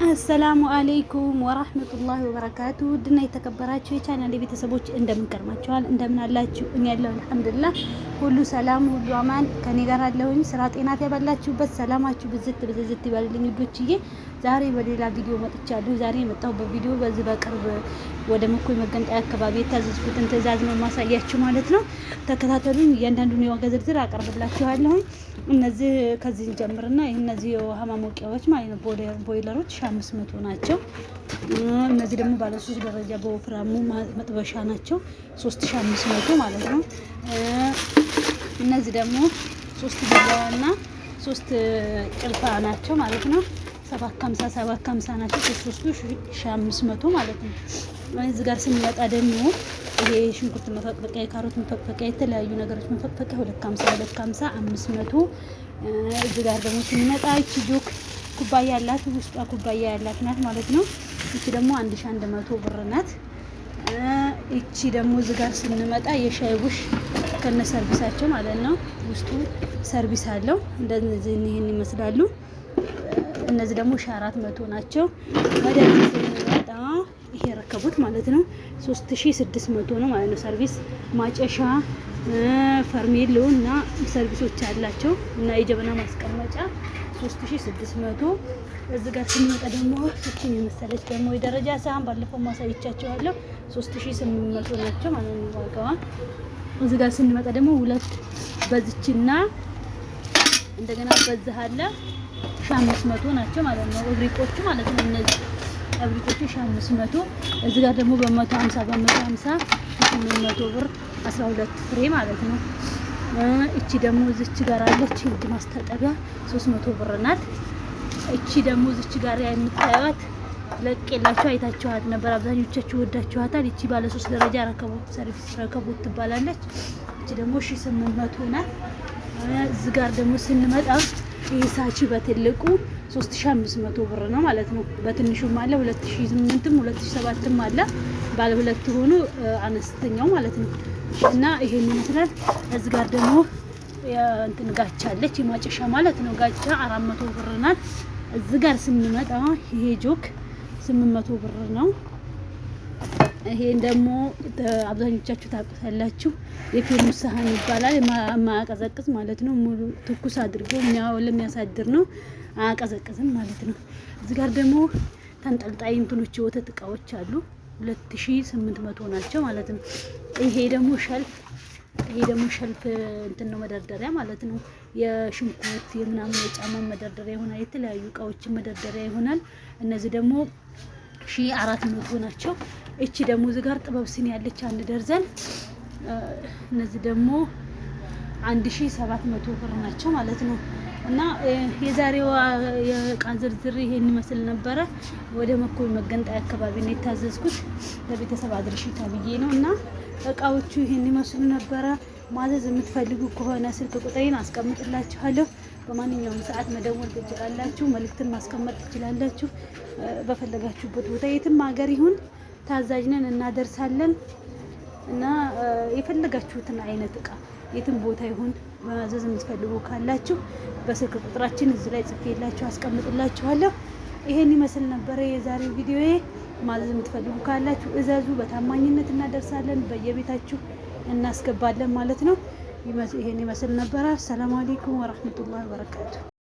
አሰላሙ አለይኩም ወራህመቱላሂ ወበረካቱ። ድና የተከበራችሁ የቻናሌ ቤተሰቦች እንደምን ከርማችኋል? እንደምን አላችሁ? እኔ ያለሁ አልሐምዱሊላህ ሁሉ ሰላም ሁሉ አማን ከኔ ጋር አለሁኝ። ስራ ጤናት ያበላችሁበት ሰላማችሁ ብዝት ይበልልኝ ውዶችዬ። ዛሬ በሌላ ቪዲዮ መጥቻለሁ። ዛሬ የመጣሁበት ቪዲዮ በዚህ በቅርብ ወደ መኮይ መገንጠያ አካባቢ የታዘዝኩትን ትዕዛዝ ነው ማሳያችሁ ማለት ነው። ተከታተሉኝ። እያንዳንዱን የዋጋ ዝርዝር አቀርብላችኋለሁ። እነዚህ ከዚህ ጀምርና እነዚህ የውሃ ማሞቂያዎች ማለት ነው ቦይለሮች 500 ናቸው። እነዚህ ደግሞ ባለ 3 ደረጃ በወፍራሙ መጥበሻ ናቸው 3500 ማለት ነው። እነዚህ ደግሞ 3 ቢላዋና 3 ጭልፋ ናቸው ማለት ነው 750 ናቸው 3500 ማለት ነው። እዚህ ጋር ስንመጣ ደግሞ ይሄ ሽንኩርት መፈቅፈቂያ፣ የካሮት መፈቅፈቂያ፣ የተለያዩ ነገሮች መፈቅፈቂያ 250 500። እዚህ ጋር ደግሞ ስንመጣ እቺ ጆክ ኩባያ ያላት ውስጧ ኩባያ ያላት ናት ማለት ነው። እቺ ደግሞ 1100 ብር ናት። እቺ ደግሞ እዚህ ጋር ስንመጣ የሻይ ቡሽ ከነ ሰርቪሳቸው ማለት ነው። ውስጡ ሰርቪስ አለው። እንደዚህ ይሄን ይመስላሉ። እነዚህ ደግሞ 400 ናቸው። ወደዚህ ስንመጣ ይሄ ረከቡት ማለት ነው 3600 ነው ማለት ነው። ሰርቪስ ማጨሻ፣ ፈርሜሎ እና ሰርቪሶች አላቸው እና የጀበና ማስቀመጫ 3600። እዚህ ጋር ስንመጣ ደግሞ እቺን የመሰለች ደግሞ የደረጃ ሳህን ባለፈው ማሳይቻቸዋለሁ 3800 ናቸው ማለት ነው ዋጋዋ። እዚህ ጋር ስንመጣ ደግሞ ሁለት በዚችና እንደገና በዚህ አለ 500 ናቸው ማለት ነው። እብሪቆቹ ማለት ነው እነዚህ እብሪቆቹ 500። እዚህ ጋር ደግሞ በ150 800 ብር 12 ፍሬ ማለት ነው። እቺ ደግሞ እዚች ጋር አለች እጅ ማስታጠቢያ 300 ብር ናት። እቺ ደግሞ እዚች ጋር የምታዩት ለቄላችሁ አይታችኋት ነበር፣ አብዛኞቻችሁ ወዳችኋታል። እቺ ባለ 3 ደረጃ ረከቦት ሰርቪስ ረከቦት ትባላለች። እቺ ደግሞ 1800 ናት። እዚህ ጋር ደግሞ ስንመጣ ይሳቺ በትልቁ 3500 ብር ነው ማለት ነው። በትንሹም አለ 2008ም 2007ም አለ ባለ ሁለት ሆኖ አነስተኛው ማለት ነው። እና ይሄን ይመስላል። እዚህ ጋር ደግሞ እንትን ጋቻ አለች የማጨሻ ማለት ነው። ጋቻ 400 ብር ናት። እዚህ ጋር ስንመጣ ይሄ ጆክ 800 ብር ነው። ይሄን ደግሞ አብዛኞቻችሁ ታውቁታላችሁ። የፌርሙስ ሳህን ይባላል። ማያቀዘቅዝ ማለት ነው። ሙሉ ትኩስ አድርጎ ለሚያሳድር ነው። አያቀዘቅዝም ማለት ነው። እዚህ ጋር ደግሞ ተንጠልጣይ እንትኖች የወተት እቃዎች አሉ 2800 ናቸው ማለት ነው። ይሄ ደግሞ ሸልፍ እንትን ነው መደርደሪያ ማለት ነው። የሽንኩርት የምናምን የጫማ መደርደሪያ ይሆናል። የተለያዩ እቃዎችን መደርደሪያ ይሆናል። እነዚህ ደግሞ 1400 ናቸው። እቺ ደግሞ እዚህ ጋር ጥበብ ስኒ ያለች 1 ደርዘን እነዚህ ደግሞ 1700 ብር ናቸው ማለት ነው። እና የዛሬው የእቃ ዝርዝር ይሄን ይመስል ነበረ። ወደ መኮይ መገንጠያ አካባቢ ነው የታዘዝኩት ለቤተሰብ አድርሽ ተብዬ ነው። እና እቃዎቹ ይሄን ይመስሉ ነበረ። ማዘዝ የምትፈልጉ ከሆነ ስልክ ቁጥሬን አስቀምጥላችኋለሁ። በማንኛውም ሰዓት መደወል ትችላላችሁ፣ መልእክትን ማስቀመጥ ትችላላችሁ። በፈለጋችሁበት ቦታ የትም ሀገር ይሁን ታዛዥ ነን፣ እናደርሳለን። እና የፈለጋችሁትን አይነት እቃ የትም ቦታ ይሁን ማዘዝ የምትፈልጉ ካላችሁ በስልክ ቁጥራችን እዚህ ላይ ጽፌላችሁ አስቀምጥላችኋለሁ። ይሄን ይመስል ነበረ የዛሬው ቪዲዮዬ። ማዘዝ የምትፈልጉ ካላችሁ እዘዙ፣ በታማኝነት እናደርሳለን፣ በየቤታችሁ እናስገባለን ማለት ነው። ይሄን ይመስል ነበረ። ሰላም አለይኩም ወራህመቱላሂ ወበረካቱ።